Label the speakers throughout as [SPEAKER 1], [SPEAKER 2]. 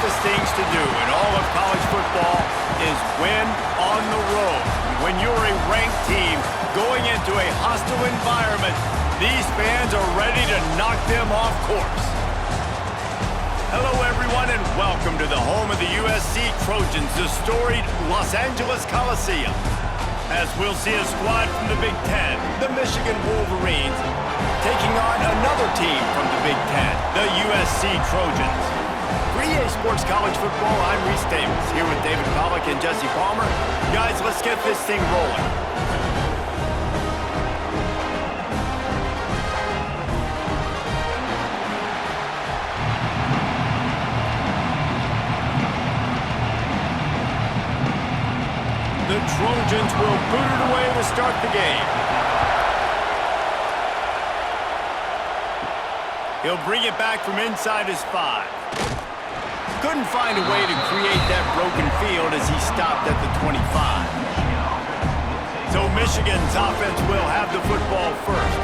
[SPEAKER 1] toughest things to do in all of college football is win on the road. When you're a ranked team going into a hostile environment, these fans are ready to knock them off course. Hello, everyone, and welcome to the home of the USC Trojans, the storied Los Angeles Coliseum. As we'll see a squad from the Big Ten, the Michigan Wolverines, taking on another team from the Big Ten, the USC Trojans. For EA Sports College Football, I'm Reese Davis, here with David Pollack and Jesse Palmer. Guys, let's get this thing rolling. The Trojans will boot it away to start the game. He'll bring it back from inside his 5. Couldn't find a way to create that broken field as he stopped at the 25. So Michigan's offense will have the football first.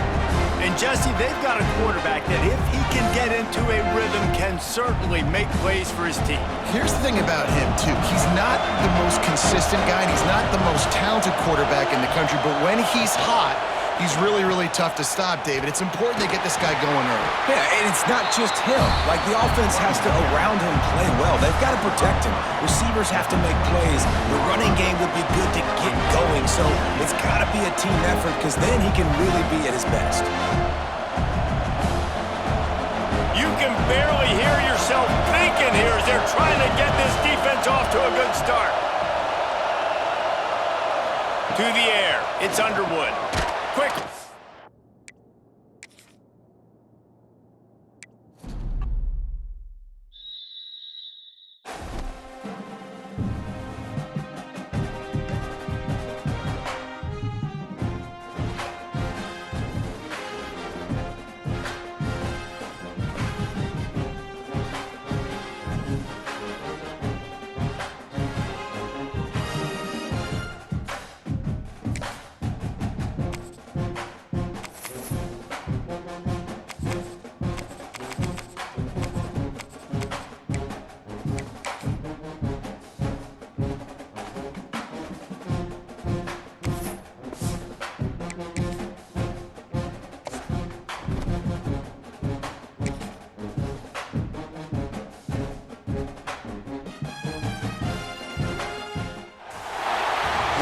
[SPEAKER 1] And Jesse, they've got a quarterback that if he can get into a rhythm can certainly make plays for his team.
[SPEAKER 2] Here's the thing about him, too. He's not the most consistent guy, and he's not the most talented quarterback in the country, but when he's hot, he's really, really tough to stop, David. It's important they get this guy going early.
[SPEAKER 3] Yeah, and it's not just him. Like, the offense has to, around him, play well. They've got to protect him. Receivers have to make plays. The running game would be good to get going, so it's got to be a team effort because then he can really be at his best.
[SPEAKER 1] You can barely hear yourself thinking here as they're trying to get this defense off to a good start. To the air, it's Underwood. Quick.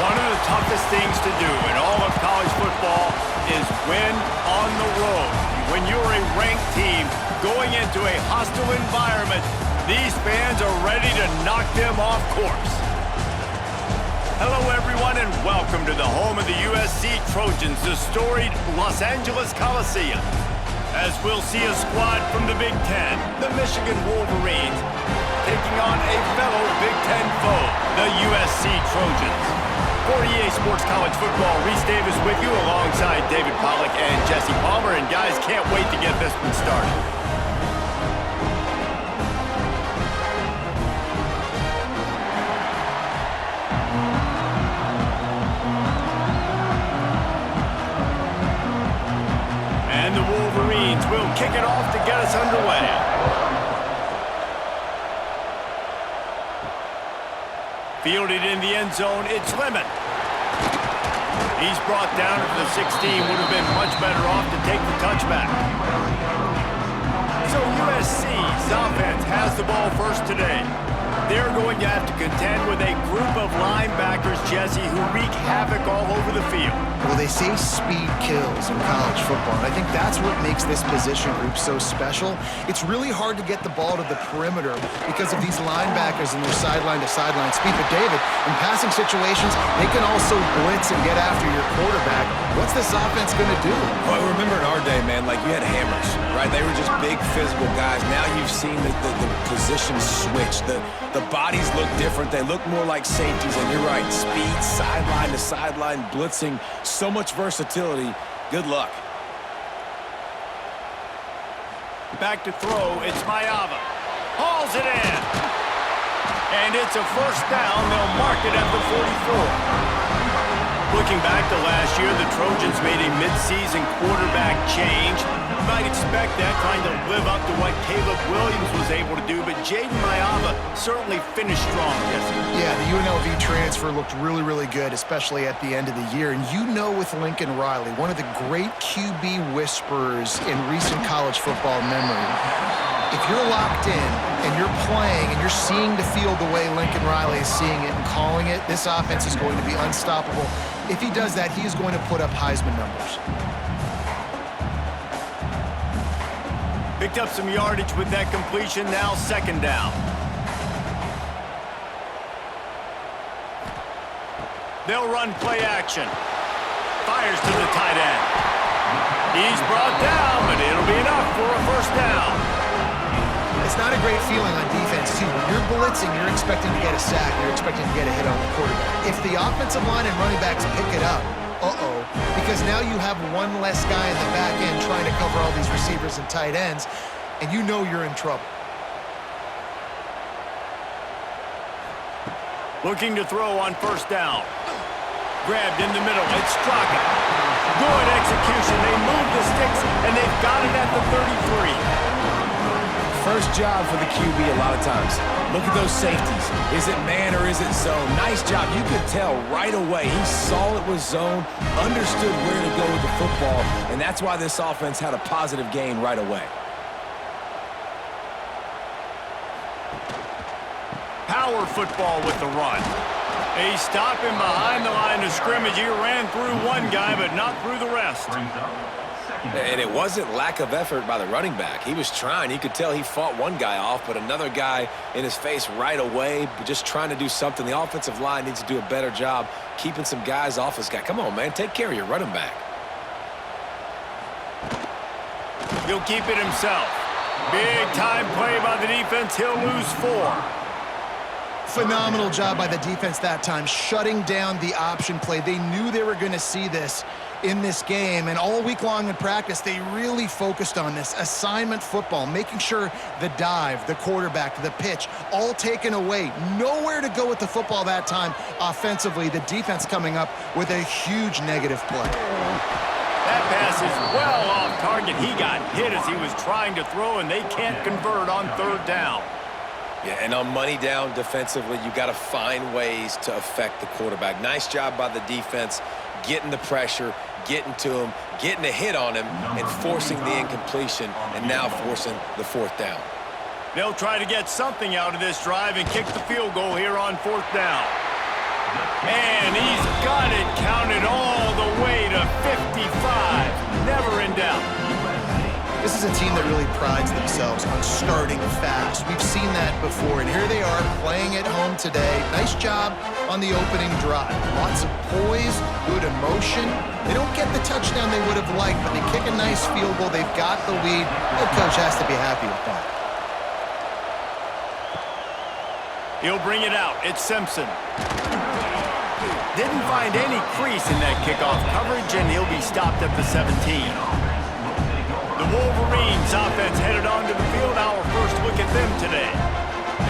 [SPEAKER 1] One of the toughest things to do in all of college football is win on the road. When you're a ranked team going into a hostile environment, these fans are ready to knock them off course. Hello, everyone, and welcome to the home of the USC Trojans, the storied Los Angeles Coliseum. As we'll see a squad from the Big Ten, the Michigan Wolverines, taking on a fellow Big Ten foe, the USC Trojans. For EA Sports College Football, Reese Davis with you alongside David Pollack and Jesse Palmer. And guys, can't wait to get this one started. And the Wolverines will kick it off to get us underway. Fielded in the end zone, it's Lemon. He's brought down at the 16, would have been much better off to take the touchback. So USC's offense has the ball first today. They're going to have to contend with a group of linebackers, Jesse, who wreak havoc all over the field.
[SPEAKER 2] Well, they say speed kills in college football, and I think that's what makes this position group so special. It's really hard to get the ball to the perimeter because of these linebackers and their sideline-to-sideline speed. But, David, in passing situations, they can also blitz and get after your quarterback. What's this offense going to do?
[SPEAKER 3] Well, I remember in our day, man, like you had hammers, right? They were just big physical guys. Now you've seen the positions switch. The bodies look different. They look more like safeties, and you're right. Speed, sideline to sideline, blitzing, so much versatility. Good luck.
[SPEAKER 1] Back to throw, it's Mayava. Hauls it in. And it's a first down. They'll mark it at the 44. Looking back to last year, the Trojans made a midseason quarterback change. You might expect that kind of live up to what Caleb Williams was able to do, but Jaden Mayava certainly finished strong, Jesse.
[SPEAKER 2] Yeah, the UNLV transfer looked really, really good, especially at the end of the year. And you know with Lincoln Riley, one of the great QB whisperers in recent college football memory, if you're locked in and you're playing and you're seeing the field the way Lincoln Riley is seeing it and calling it, this offense is going to be unstoppable. If he does that, he is going to put up Heisman numbers.
[SPEAKER 1] Picked up some yardage with that completion, now second down. They'll run play action. Fires to the tight end. He's brought down, but it'll be enough for a first down.
[SPEAKER 2] It's not a great feeling on defense, too. When you're blitzing, you're expecting to get a sack. You're expecting to get a hit on the quarterback. If the offensive line and running backs pick it up, because now you have one less guy in the back end trying to cover all these receivers and tight ends, and you know you're in trouble.
[SPEAKER 1] Looking to throw on first down. Grabbed in the middle. It's Straka. Good execution. They move the sticks, and they've got it at the 33.
[SPEAKER 3] First job for the QB a lot of times. Look at those safeties. Is it man or is it zone? Nice job. You could tell right away. He saw it was zone, understood where to go with the football, and that's why this offense had a positive gain right away.
[SPEAKER 1] Power football with the run. They stop him behind the line of scrimmage. He ran through one guy, but not through the rest.
[SPEAKER 3] And it wasn't lack of effort by the running back. He was trying. You could tell he fought one guy off, but another guy in his face right away, just trying to do something. The offensive line needs to do a better job keeping some guys off this guy. Come on, man. Take care of your running back.
[SPEAKER 1] He'll keep it himself. Big time play by the defense. He'll lose 4.
[SPEAKER 2] Phenomenal job by the defense that time, shutting down the option play. They knew they were going to see this in this game, and all week long in practice, they really focused on this assignment football, making sure the dive, the quarterback, the pitch, all taken away. Nowhere to go with the football that time offensively. The defense coming up with a huge negative play.
[SPEAKER 1] That pass is well off target. He got hit as he was trying to throw, and they can't convert on third down.
[SPEAKER 3] Yeah, and on money down defensively, you got to find ways to affect the quarterback. Nice job by the defense, getting the pressure, getting to him, getting a hit on him, and forcing the incompletion, and now forcing the fourth down.
[SPEAKER 1] They'll try to get something out of this drive and kick the field goal here on fourth down. And he's got it counted all the way to 55. Never in doubt.
[SPEAKER 2] This is a team that really prides themselves on starting fast. We've seen that before, and here they are playing at home today. Nice job on the opening drive. Lots of poise, good emotion. They don't get the touchdown they would have liked, but they kick a nice field goal. They've got the lead. Head coach has to be happy with that.
[SPEAKER 1] He'll bring it out. It's Simpson. Didn't find any crease in that kickoff coverage, and he'll be stopped at the 17. The Wolverines offense headed onto the field. Our first look at them today.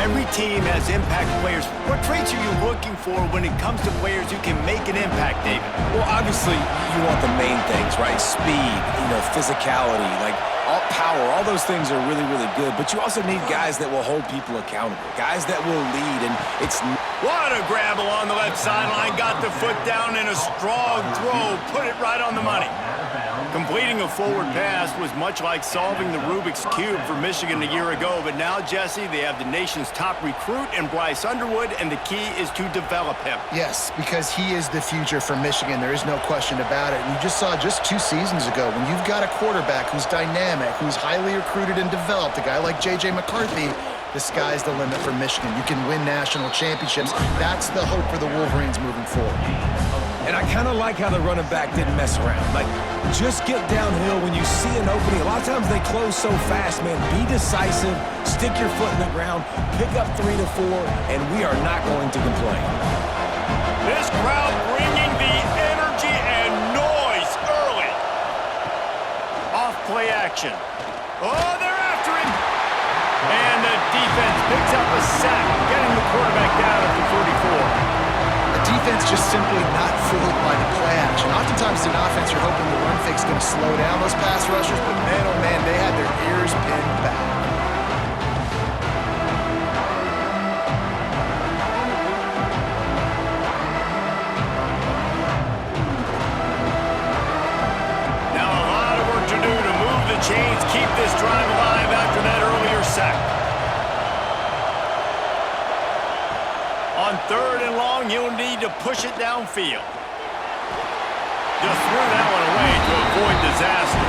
[SPEAKER 1] Every team has impact players. What traits are you looking for when it comes to players who can make an impact, David?
[SPEAKER 3] Well, obviously, you want the main things, right? Speed, physicality, like all power. All those things are really, really good. But you also need guys that will hold people accountable, guys that will lead. And it's
[SPEAKER 1] what a grab along the left sideline. Got the foot down in a strong throw. Put it right on the money. Completing a forward pass was much like solving the Rubik's Cube for Michigan a year ago, but now, Jesse, they have the nation's top recruit in Bryce Underwood, and the key is to develop him.
[SPEAKER 2] Yes, because he is the future for Michigan. There is no question about it. And you just saw just 2 seasons ago, when you've got a quarterback who's dynamic, who's highly recruited and developed, a guy like J.J. McCarthy, the sky's the limit for Michigan. You can win national championships. That's the hope for the Wolverines moving forward.
[SPEAKER 3] And I kind of like how the running back didn't mess around. Like, just get downhill when you see an opening. A lot of times they close so fast, man. Be decisive, stick your foot in the ground, pick up 3 to 4, and we are not going to complain.
[SPEAKER 1] This crowd bringing the energy and noise early. Off play action. Oh, they're after him. And the defense picks up a sack, getting the quarterback down at the 44.
[SPEAKER 2] The defense just simply not fooled by the play action. Oftentimes in offense, you're hoping the run fake's going to slow down those pass rushers, but man, oh man, they had their ears pinned back.
[SPEAKER 1] Now a lot of work to do to move the chains, keep this drive alive after that earlier sack. On 3rd and long, you'll need to push it downfield. Just threw that one away to avoid disaster.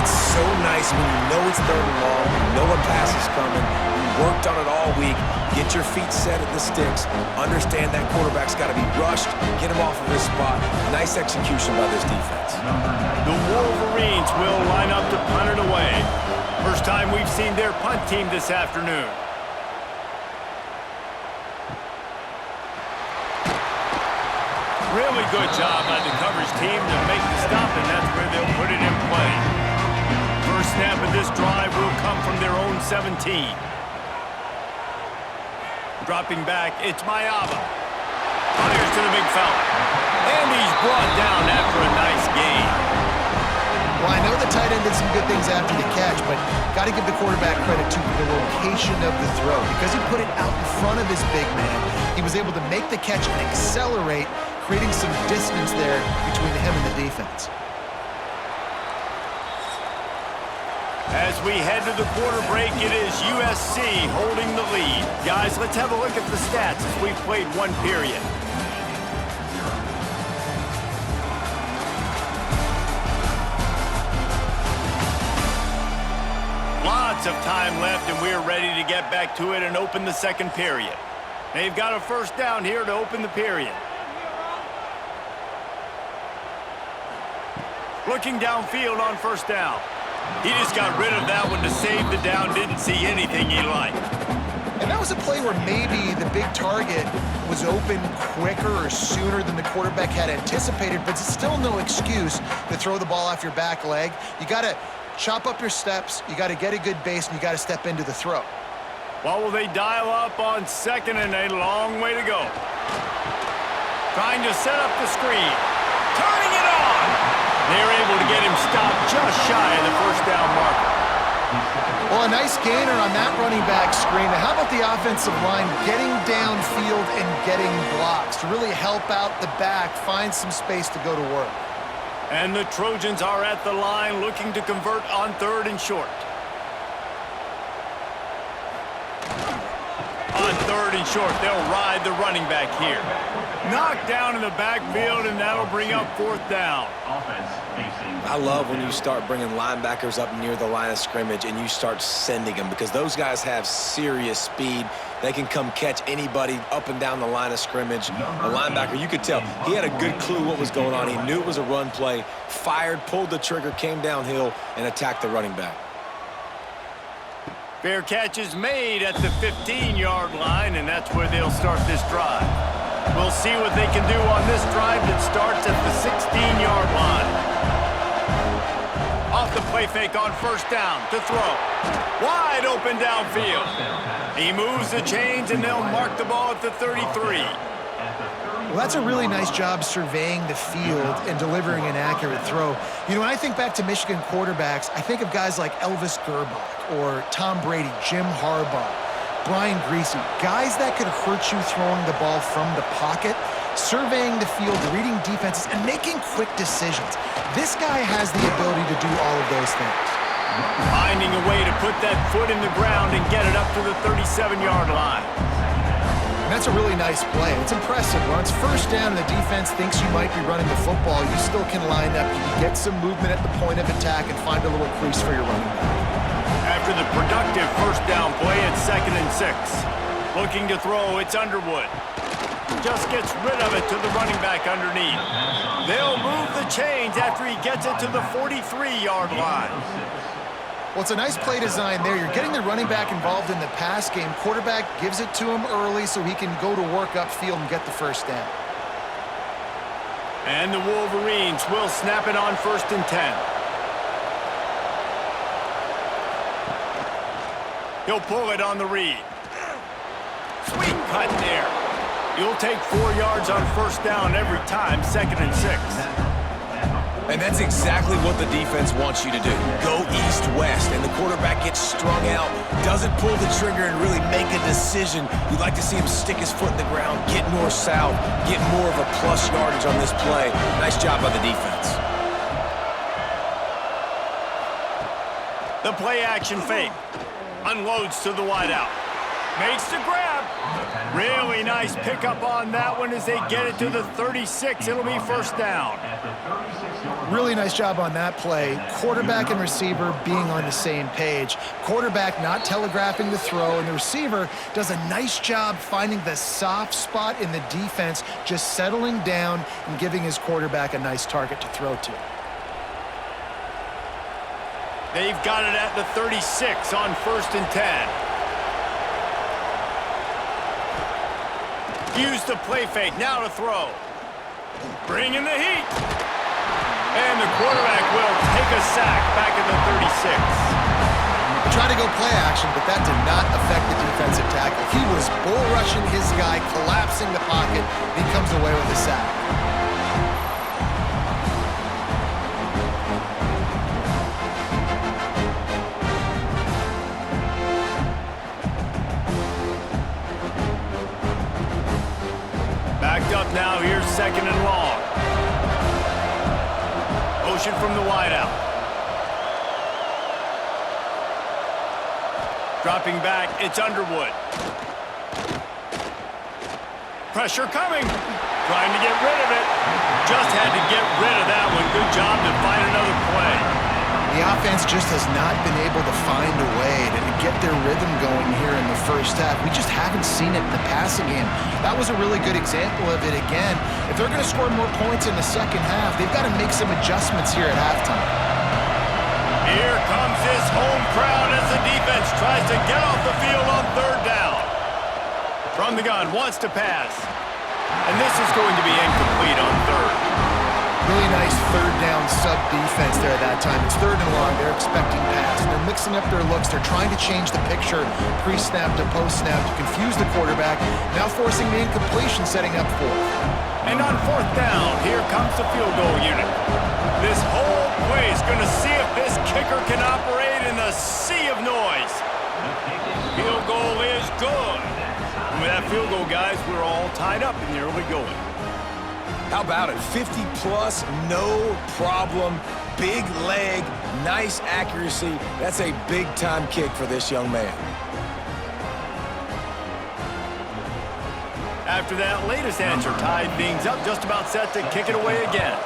[SPEAKER 3] It's so nice when you know it's 3rd and long, you know a pass is coming, you worked on it all week, get your feet set at the sticks, understand that quarterback's got to be rushed, get him off of his spot. Nice execution by this defense.
[SPEAKER 1] The Wolverines will line up to punt it away. First time we've seen their punt team this afternoon. Really good job by the coverage team to make the stop, and that's where they'll put it in play. First snap of this drive will come from their own 17. Dropping back, it's Mayava. Fires to the big fella. And he's brought down after a nice gain.
[SPEAKER 2] Well, I know the tight end did some good things after the catch, but got to give the quarterback credit to the location of the throw. Because he put it out in front of his big man, he was able to make the catch and accelerate, creating some distance there between him and the defense.
[SPEAKER 1] As we head to the quarter break, it is USC holding the lead. Guys, let's have a look at the stats as we've played one period. Lots of time left, and we're ready to get back to it and open the second period. They've got a first down here to open the period. Looking downfield on first down. He just got rid of that one to save the down. Didn't see anything he liked.
[SPEAKER 2] And that was a play where maybe the big target was open quicker or sooner than the quarterback had anticipated, but it's still no excuse to throw the ball off your back leg. You got to chop up your steps, you got to get a good base, and you got to step into the throw.
[SPEAKER 1] Well, will they dial up on second and a long way to go? Trying to set up the screen. Turning it on! They're able to get him stopped just shy of the first down marker.
[SPEAKER 2] Well, a nice gainer on that running back screen. Now, how about the offensive line getting downfield and getting blocks to really help out the back, find some space to go to work?
[SPEAKER 1] And the Trojans are at the line looking to convert on 3rd and short. On 3rd and short, they'll ride the running back here. Knocked down in the backfield, and that'll bring up 4th down.
[SPEAKER 3] I love when you start bringing linebackers up near the line of scrimmage and you start sending them, because those guys have serious speed. They can come catch anybody up and down the line of scrimmage. A linebacker, you could tell, he had a good clue what was going on. He knew it was a run play, fired, pulled the trigger, came downhill, and attacked the running back.
[SPEAKER 1] Fair catch is made at the 15-yard line, and that's where they'll start this drive. We'll see what they can do on this drive that starts at the 16-yard line. Off the play fake on first down to throw. Wide open downfield. He moves the chains, and they'll mark the ball at the 33.
[SPEAKER 2] Well, that's a really nice job surveying the field and delivering an accurate throw. You know, when I think back to Michigan quarterbacks, I think of guys like Elvis Gerbach or Tom Brady, Jim Harbaugh, Brian Griese, guys that could hurt you throwing the ball from the pocket, surveying the field, reading defenses, and making quick decisions. This guy has the ability to do all of those things.
[SPEAKER 1] Finding a way to put that foot in the ground and get it up to the 37-yard line.
[SPEAKER 2] And that's a really nice play. It's impressive. When it's first down and the defense thinks you might be running the football, you still can line up. You can get some movement at the point of attack and find a little crease for your running back.
[SPEAKER 1] After the productive first down play, it's 2nd and 6. Looking to throw, it's Underwood. Just gets rid of it to the running back underneath. They'll move the chains after he gets it to the 43-yard line.
[SPEAKER 2] Well, it's a nice play design there. You're getting the running back involved in the pass game. Quarterback gives it to him early so he can go to work upfield and get the first down.
[SPEAKER 1] And the Wolverines will snap it on 1st and 10. He'll pull it on the read. Sweet cut there. You'll take 4 yards on first down every time, 2nd and 6.
[SPEAKER 3] And that's exactly what the defense wants you to do. Go east-west, and the quarterback gets strung out, doesn't pull the trigger and really make a decision. You'd like to see him stick his foot in the ground, get north-south, get more of a plus yardage on this play. Nice job by the defense.
[SPEAKER 1] The play-action fake. Unloads to the wideout. Makes the grab. Really nice pickup on that one as they get it to the 36. It'll be first down.
[SPEAKER 2] Really nice job on that play. Quarterback and receiver being on the same page. Quarterback not telegraphing the throw, and the receiver does a nice job finding the soft spot in the defense, just settling down and giving his quarterback a nice target to throw to.
[SPEAKER 1] They've got it at the 36 on 1st and 10. Use the play fake, now to throw. Bring in the heat. And the quarterback will take a sack back at the 36.
[SPEAKER 2] He tried to go play action, but that did not affect the defensive tackle. He was bull rushing his guy, collapsing the pocket, and he comes away with a sack.
[SPEAKER 1] Backed up now, here's 2nd and long. Motion from the wideout. Dropping back, it's Underwood. Pressure coming. Trying to get rid of it. Just had to get rid of that one. Good job to find another play.
[SPEAKER 2] The offense just has not been able to find a way to get their rhythm going here in the first half. We just haven't seen it in the passing game. That was a really good example of it again. If they're going to score more points in the second half, they've got to make some adjustments here at halftime.
[SPEAKER 1] Here comes this home crowd as the defense tries to get off the field on 3rd down. From the gun, wants to pass. And this is going to be incomplete on 3rd.
[SPEAKER 2] Really nice 3rd down sub-defense there at that time. It's 3rd and long. They're expecting pass. And they're mixing up their looks. They're trying to change the picture pre-snap to post-snap to confuse the quarterback, now forcing the incompletion, setting up 4th.
[SPEAKER 1] And on 4th down, here comes the field goal unit. This whole play is going to see if this kicker can operate in the sea of noise. Field goal is good. And with that field goal, guys, we're all tied up in the early going.
[SPEAKER 3] How about it? 50-plus, no problem. Big leg, nice accuracy. That's a big-time kick for this young man.
[SPEAKER 1] After that latest answer tied things up, just about set to kick it away again.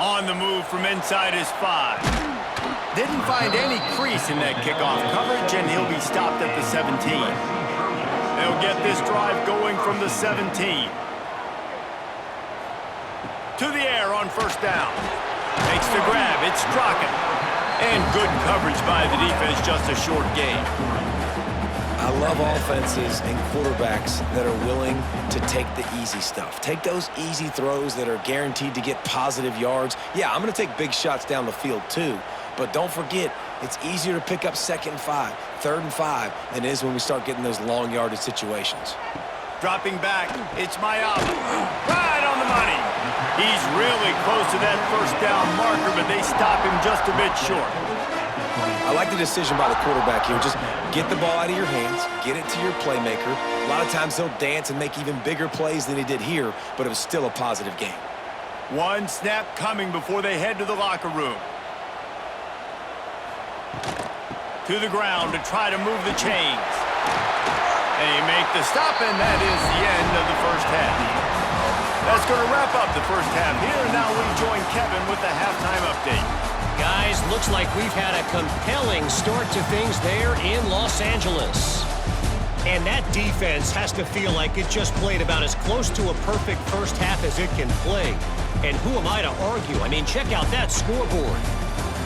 [SPEAKER 1] On the move from inside his 5. Didn't find any crease in that kickoff coverage, and he'll be stopped at the 17. They'll get this drive going from the 17. To the air on 1st down. Makes the grab. It's Straka. And good coverage by the defense, just a short gain.
[SPEAKER 3] I love offenses and quarterbacks that are willing to take the easy stuff. Take those easy throws that are guaranteed to get positive yards. Yeah, I'm going to take big shots down the field too. But don't forget, it's easier to pick up 2nd and 5, 3rd and 5 than it is when we start getting those long yardage situations.
[SPEAKER 1] Dropping back, it's Mayaba. Right on the money. He's really close to that 1st down marker, but they stop him just a bit short.
[SPEAKER 3] I like the decision by the quarterback here. Just get the ball out of your hands, get it to your playmaker. A lot of times he'll dance and make even bigger plays than he did here, but it was still a positive game.
[SPEAKER 1] One snap coming before they head to the locker room. To the ground to try to move the chains. They make the stop, and that is the end of the first half. That's going to wrap up the first half here. Now we join Kevin with the halftime update.
[SPEAKER 4] Guys, looks like we've had a compelling start to things there in Los Angeles. And that defense has to feel like it just played about as close to a perfect first half as it can play. And who am I to argue? I mean, check out that scoreboard.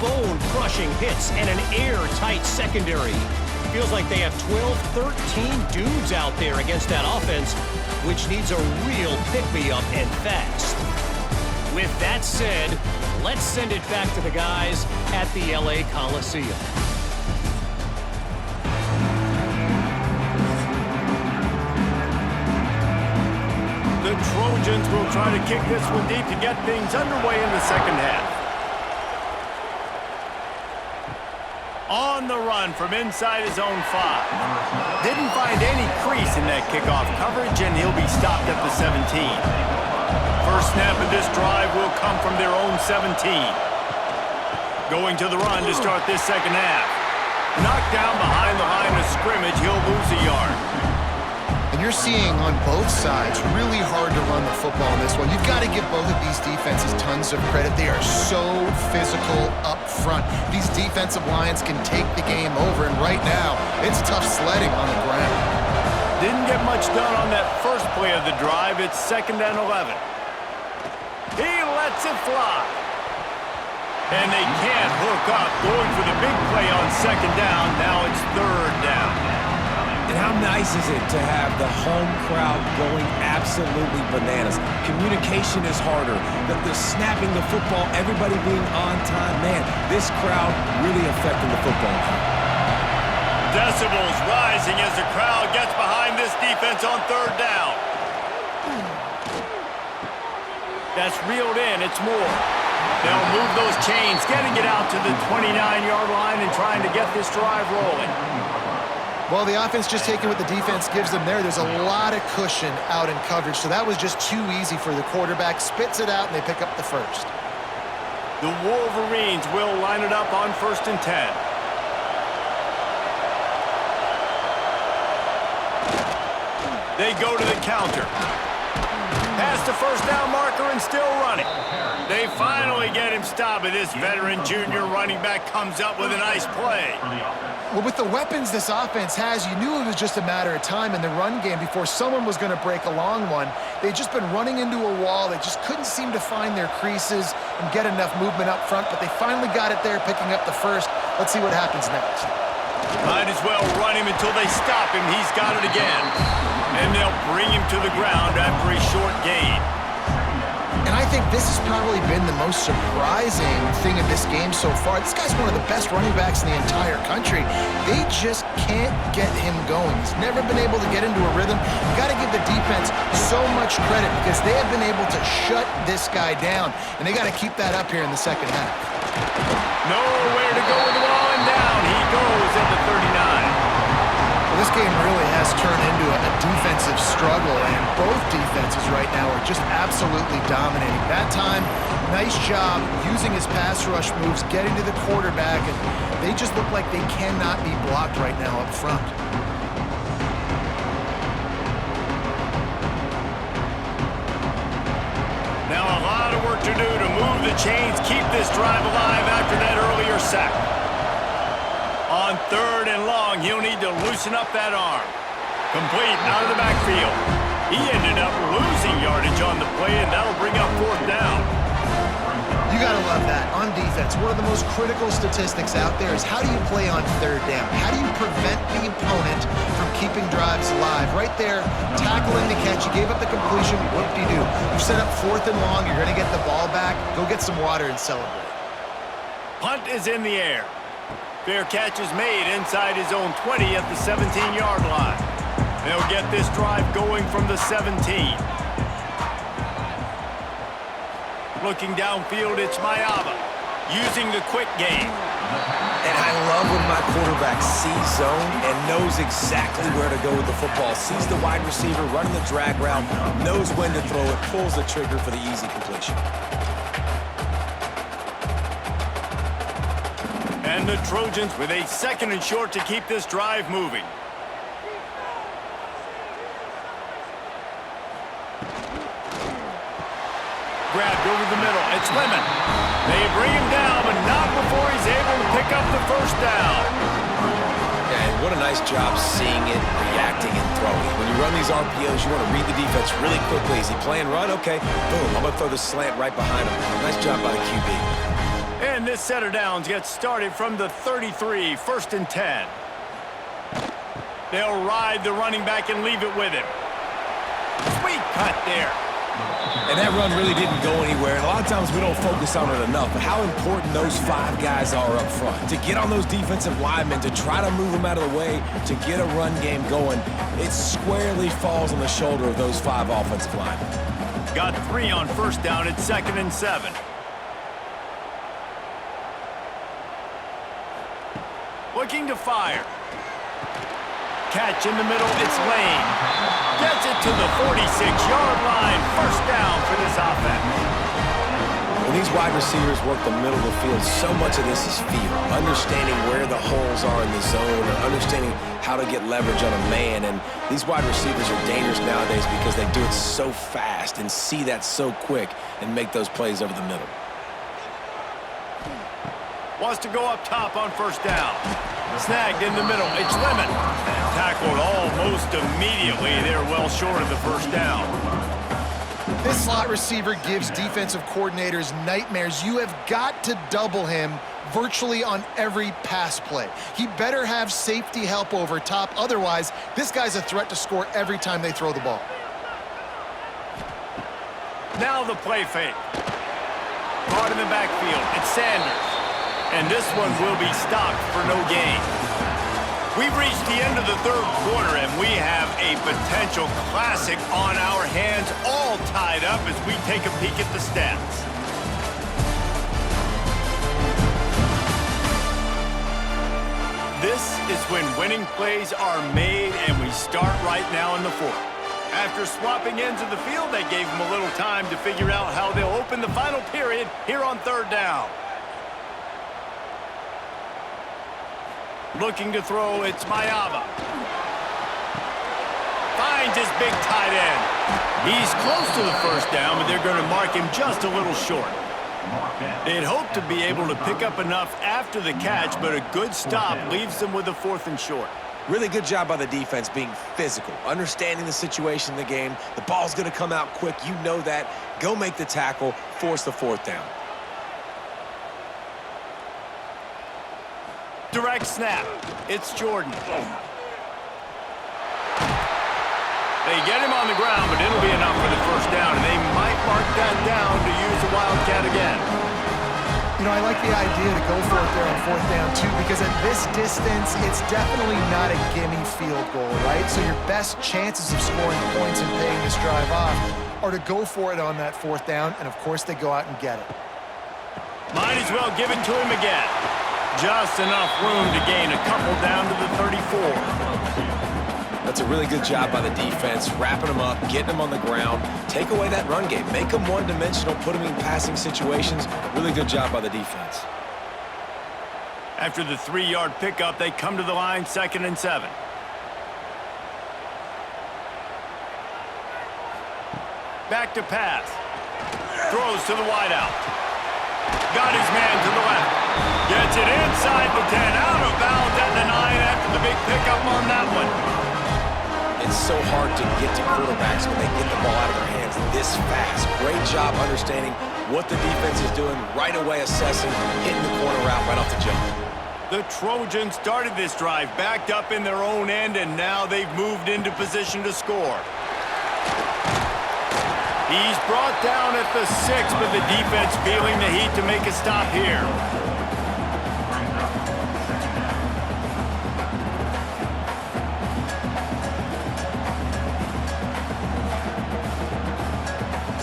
[SPEAKER 4] Bone-crushing hits and an airtight secondary. Feels like they have 12, 13 dudes out there against that offense, which needs a real pick-me-up and fast. With that said, let's send it back to the guys at the LA Coliseum.
[SPEAKER 1] Trojans will try to kick this one deep to get things underway in the second half. On the run from inside his own 5. Didn't find any crease in that kickoff coverage, and he'll be stopped at the 17. First snap of this drive will come from their own 17. Going to the run to start this second half. Knocked down behind the line of scrimmage, he'll lose a yard.
[SPEAKER 2] And you're seeing on both sides really hard to run the football in this one. You've got to give both of these defenses tons of credit. They are so physical up front. These defensive lines can take the game over, and right now, it's tough sledding on the ground.
[SPEAKER 1] Didn't get much done on that first play of the drive. It's 2nd and 11. He lets it fly. And they can't hook up. Going for the big play on 2nd down. Now it's 3rd down.
[SPEAKER 3] And how nice is it to have the home crowd going absolutely bananas? Communication is harder. The snapping the football, everybody being on time. Man, this crowd really affecting the football game.
[SPEAKER 1] Decibels rising as the crowd gets behind this defense on 3rd down. That's reeled in. It's more. They'll move those chains, getting it out to the 29-yard line and trying to get this drive rolling.
[SPEAKER 2] Well, the offense just taking what the defense gives them there. There's a lot of cushion out in coverage, so that was just too easy for the quarterback. Spits it out, and they pick up the first.
[SPEAKER 1] The Wolverines will line it up on 1st and 10. They go to the counter. Past the first down marker and still running. They finally get him stopped, but this veteran junior running back comes up with a nice play.
[SPEAKER 2] Well, with the weapons this offense has, you knew it was just a matter of time in the run game before someone was going to break a long one. They'd just been running into a wall. They just couldn't seem to find their creases and get enough movement up front, but they finally got it there, picking up the first. Let's see what happens next.
[SPEAKER 1] Might as well run him until they stop him. He's got it again. And they'll bring him to the ground after a short gain.
[SPEAKER 2] And I think this has probably been the most surprising thing in this game so far. This guy's one of the best running backs in the entire country. They just can't get him going. He's never been able to get into a rhythm. You got to give the defense so much credit because they have been able to shut this guy down. And they got to keep that up here in the second half.
[SPEAKER 1] Nowhere to go with the ball, and down he goes at the 39.
[SPEAKER 2] Well, this game really has turned into a defensive struggle, and both defenses right now are just absolutely dominating. That time, nice job using his pass rush moves, getting to the quarterback, and they just look like they cannot be blocked right now up front.
[SPEAKER 1] Now a lot of work to do to move the chains, keep this drive alive after that earlier sack. On 3rd and long, he'll need to loosen up that arm. Complete out of the backfield. He ended up losing yardage on the play, and that'll bring up 4th down.
[SPEAKER 2] You got to love that. On defense, one of the most critical statistics out there is how do you play on 3rd down? How do you prevent the opponent from keeping drives alive? Right there, tackling the catch. You gave up the completion. Whoop-de-doo. You set up 4th and long. You're going to get the ball back. Go get some water and celebrate.
[SPEAKER 1] Punt is in the air. Fair catch is made inside his own 20 at the 17-yard line. They'll get this drive going from the 17. Looking downfield, it's Mayava using the quick game.
[SPEAKER 3] And I love when my quarterback sees zone and knows exactly where to go with the football. Sees the wide receiver running the drag route, knows when to throw it, pulls the trigger for the easy completion.
[SPEAKER 1] And the Trojans with a 2nd and short to keep this drive moving. Grabbed over the middle. It's Lemon. They bring him down, but not before he's able to pick up the first down.
[SPEAKER 3] Yeah, and what a nice job seeing it, reacting, and throwing. When you run these RPOs, you want to read the defense really quickly. Is he playing run? Okay, boom. I'm going to throw the slant right behind him. Nice job by the QB.
[SPEAKER 1] And this set of downs gets started from the 33, 1st and 10. They'll ride the running back and leave it with him. Sweet cut there.
[SPEAKER 3] And that run really didn't go anywhere. And a lot of times we don't focus on it enough, but how important those 5 guys are up front. To get on those defensive linemen, to try to move them out of the way, to get a run game going, it squarely falls on the shoulder of those 5 offensive linemen.
[SPEAKER 1] Got 3 on first down at 2nd and 7. Looking to fire. Catch in the middle, it's Lane. Gets it to the 46-yard line. First down for this offense.
[SPEAKER 3] When these wide receivers work the middle of the field, so much of this is feel. Understanding where the holes are in the zone or understanding how to get leverage on a man. And these wide receivers are dangerous nowadays because they do it so fast and see that so quick and make those plays over the middle.
[SPEAKER 1] Wants to go up top on first down. Snagged in the middle. It's Lemon. Tackled almost immediately. They're well short of the first down.
[SPEAKER 2] This slot receiver gives defensive coordinators nightmares. You have got to double him virtually on every pass play. He better have safety help over top. Otherwise, this guy's a threat to score every time they throw the ball.
[SPEAKER 1] Now the play fake. Caught in the backfield. It's Sanders. And this one will be stopped for no gain. We've reached the end of the third quarter, and we have a potential classic on our hands, all tied up as we take a peek at the stats. This is when winning plays are made, and we start right now in the fourth. After swapping ends of the field, they gave them a little time to figure out how they'll open the final period here on third down. Looking to throw, it's Mayava. Finds his big tight end. He's close to the first down, but they're going to mark him just a little short. They'd hoped to be able to pick up enough after the catch, but a good stop leaves them with a 4th and short.
[SPEAKER 3] Really good job by the defense being physical, understanding the situation in the game. The ball's going to come out quick. You know that. Go make the tackle, force the 4th down.
[SPEAKER 1] Direct snap. It's Jordan. They get him on the ground, but it'll be enough for the first down, and they might mark that down to use the Wildcat again.
[SPEAKER 2] You know, I like the idea to go for it there on 4th down, too, because at this distance, it's definitely not a gimme field goal, right? So your best chances of scoring points and paying this drive off are to go for it on that 4th down, and of course they go out and get it.
[SPEAKER 1] Might as well give it to him again. Just enough room to gain a couple down to the 34.
[SPEAKER 3] That's a really good job by the defense, wrapping them up, getting them on the ground. Take away that run game. Make them one-dimensional, put them in passing situations. Really good job by the defense.
[SPEAKER 1] After the 3-yard pickup, they come to the line, 2nd and 7. Back to pass. Throws to the wideout. Got his man to the left. Gets it inside the 10, out of bounds at the 9 after the big pickup on that one.
[SPEAKER 3] It's so hard to get to quarterbacks when they get the ball out of their hands this fast. Great job understanding what the defense is doing, right away assessing, hitting the corner route right off the jump.
[SPEAKER 1] The Trojans started this drive backed up in their own end, and now they've moved into position to score. He's brought down at the 6, but the defense feeling the heat to make a stop here.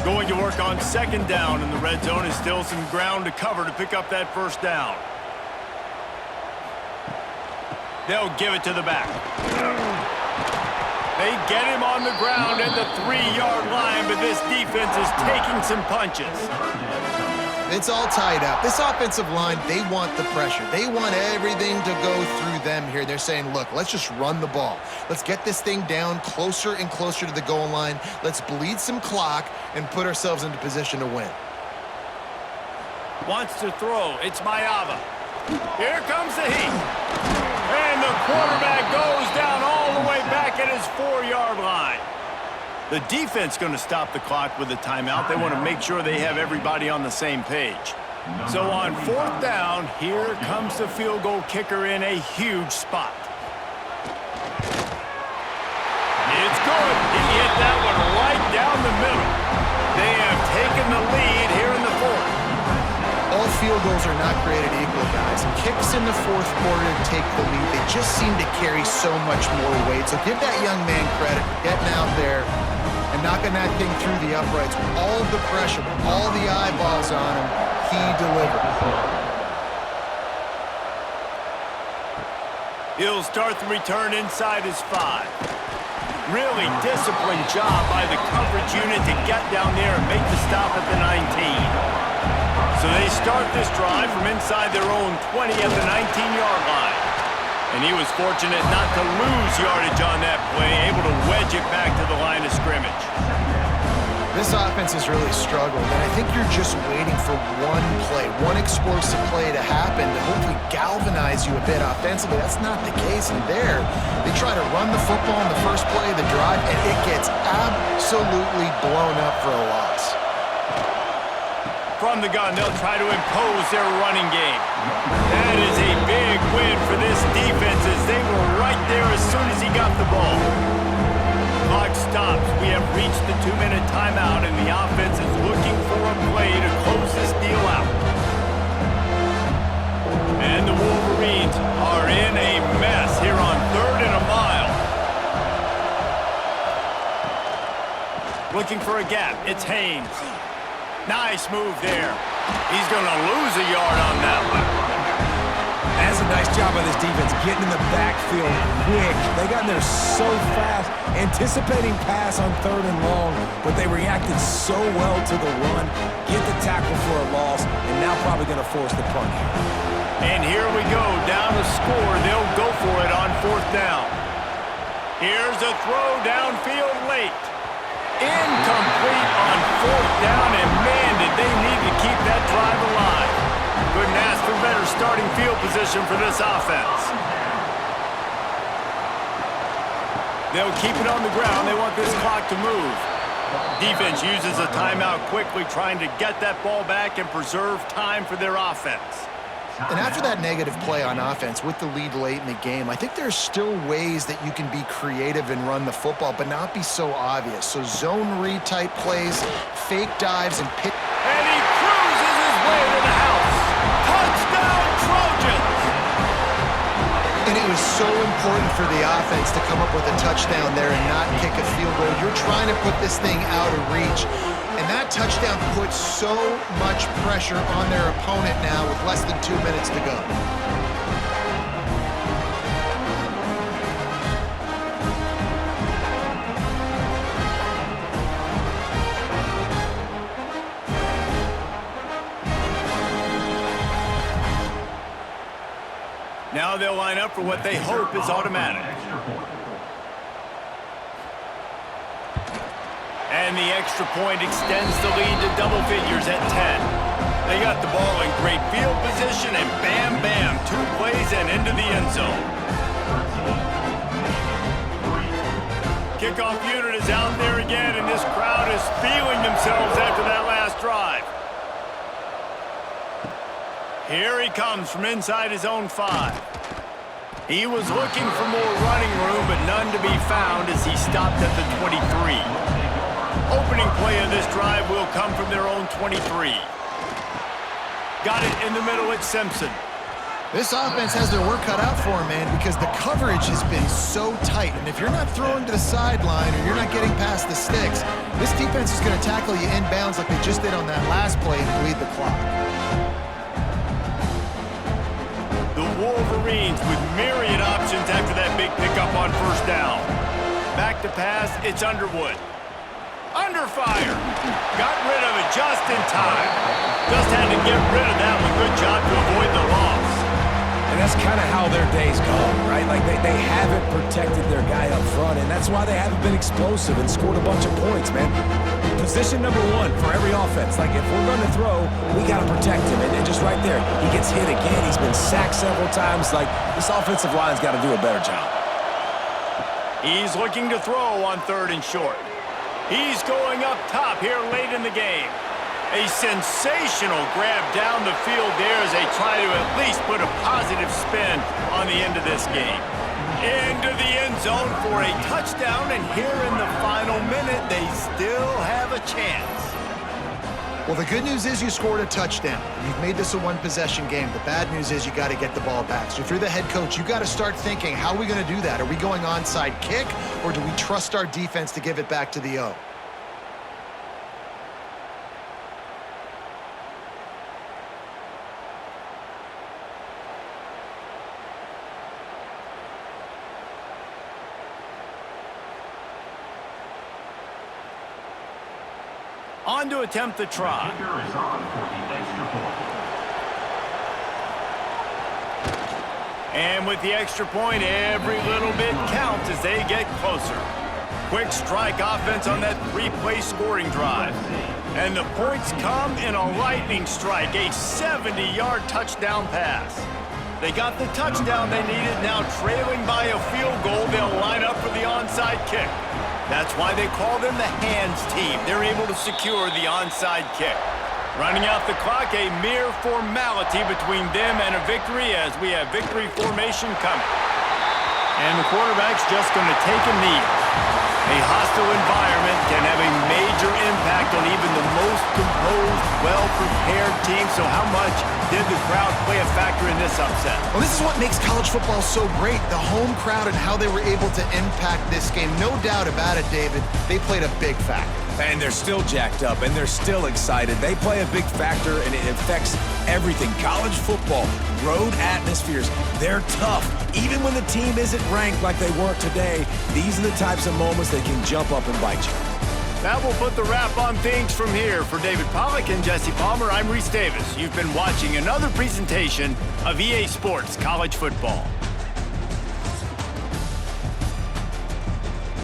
[SPEAKER 1] Going to work on 2nd down, and the red zone is still some ground to cover to pick up that first down. They'll give it to the back. They get him on the ground at the 3-yard line, but this defense is taking some punches.
[SPEAKER 2] It's all tied up. This offensive line, they want the pressure. They want everything to go through them here. They're saying, look, let's just run the ball. Let's get this thing down closer and closer to the goal line. Let's bleed some clock and put ourselves into position to win.
[SPEAKER 1] Wants to throw. It's Mayava. Here comes the heat. And the quarterback goes down all the way back at his 4-yard line. The defense going to stop the clock with a timeout. They want to make sure they have everybody on the same page. So on 4th down, here comes the field goal kicker in a huge spot. It's good. He hit that one right down the middle. They have taken the lead here in the 4th.
[SPEAKER 2] All field goals are not created equal, guys. Kicks in the 4th quarter to take the lead. They just seem to carry so much more weight. So give that young man credit for getting out there, and knocking that thing through the uprights with all of the pressure, with all the eyeballs on him, he delivered.
[SPEAKER 1] He'll start the return inside his 5. Really disciplined job by the coverage unit to get down there and make the stop at the 19. So they start this drive from inside their own 20 at the 19-yard line. And he was fortunate not to lose yardage on that play, able to wedge it back to the line of scrimmage.
[SPEAKER 2] This offense has really struggled, and I think you're just waiting for one play, one explosive play to happen to hopefully galvanize you a bit offensively. That's not the case, and there, they try to run the football in the first play of the drive, and it gets absolutely blown up for a loss.
[SPEAKER 1] From the gun, they'll try to impose their running game. That is a big win for this defense as they were right there as soon as he got the ball. Clock stops. We have reached the 2-minute timeout, and the offense is looking for a play to close this deal out. And the Wolverines are in a mess here on 3rd and a mile. Looking for a gap. It's Haynes. Nice move there. He's going to lose a yard on that one.
[SPEAKER 3] That's a nice job by this defense, getting in the backfield quick. They got in there so fast, anticipating pass on 3rd and long, but they reacted so well to the run, get the tackle for a loss, and now probably going to force the punt.
[SPEAKER 1] And here we go, down to score. They'll go for it on 4th down. Here's a throw downfield late. Incomplete on 4th down, and man, did they need to keep that drive alive. Couldn't ask for better starting field position for this offense. They'll keep it on the ground. They want this clock to move. Defense uses a timeout quickly, trying to get that ball back and preserve time for their offense.
[SPEAKER 2] And after that negative play on offense with the lead late in the game, I think there's still ways that you can be creative and run the football, but not be so obvious. So zone read type plays, fake dives, and pick.
[SPEAKER 1] And he cruises his way to the house. Touchdown, Trojans!
[SPEAKER 2] And it was so important for the offense to come up with a touchdown there and not kick a field goal. You're trying to put this thing out of reach. And that touchdown puts so much pressure on their opponent now with less than 2 minutes to go.
[SPEAKER 1] Now they'll line up for what they hope is automatic. And the extra point extends the lead to double figures at 10. They got the ball in great field position, and bam, bam, 2 plays and into the end zone. Kickoff unit is out there again, and this crowd is feeling themselves after that last drive. Here he comes from inside his own 5. He was looking for more running room, but none to be found as he stopped at the 23. Opening play of this drive will come from their own 23. Got it in the middle at Simpson.
[SPEAKER 2] This offense has their work cut out for them, man, because the coverage has been so tight. And if you're not throwing to the sideline or you're not getting past the sticks, this defense is going to tackle you inbounds like they just did on that last play and bleed the clock.
[SPEAKER 1] The Wolverines with myriad options after that big pickup on 1st down. Back to pass, it's Underwood. Under fire. Got rid of it just in time. Just had to get rid of that one. Good job to avoid the loss.
[SPEAKER 3] And that's kind of how their day's gone, right? Like they haven't protected their guy up front, and that's why they haven't been explosive and scored a bunch of points, man. Position number 1 for every offense. Like, if we're going to throw, we got to protect him. And just right there, he gets hit again. He's been sacked several times. Like, this offensive line's got to do a better job.
[SPEAKER 1] He's looking to throw on 3rd and short. He's going up top here late in the game. A sensational grab down the field there as they try to at least put a positive spin on the end of this game. Into the end zone for a touchdown, and here in the final minute, they still have a chance.
[SPEAKER 2] Well, the good news is you scored a touchdown. You've made this a one-possession game. The bad news is you got to get the ball back. So if you're the head coach, you got to start thinking, how are we going to do that? Are we going onside kick, or do we trust our defense to give it back to the O?
[SPEAKER 1] On to attempt the try. And with the extra point, every little bit counts as they get closer. Quick strike offense on that three-play scoring drive. And the points come in a lightning strike, a 70-yard touchdown pass. They got the touchdown they needed. Now trailing by a field goal, they'll line up for the onside kick. That's why they call them the hands team. They're able to secure the onside kick. Running out the clock, a mere formality between them and a victory as we have victory formation coming. And the quarterback's just going to take a knee. A hostile environment can have a major impact on even the most composed, well-prepared team. So how much did the crowd play a factor in this upset?
[SPEAKER 2] Well, this is what makes college football so great, the home crowd and how they were able to impact this game. No doubt about it, David, they played a big factor.
[SPEAKER 3] And they're still jacked up, and they're still excited. They play a big factor, and it affects everything. College football, road atmospheres, they're tough. Even when the team isn't ranked like they weren't today, these are the types of moments that can jump up and bite you.
[SPEAKER 1] That will put the wrap on things from here. For David Pollack and Jesse Palmer, I'm Reese Davis. You've been watching another presentation of EA Sports College Football.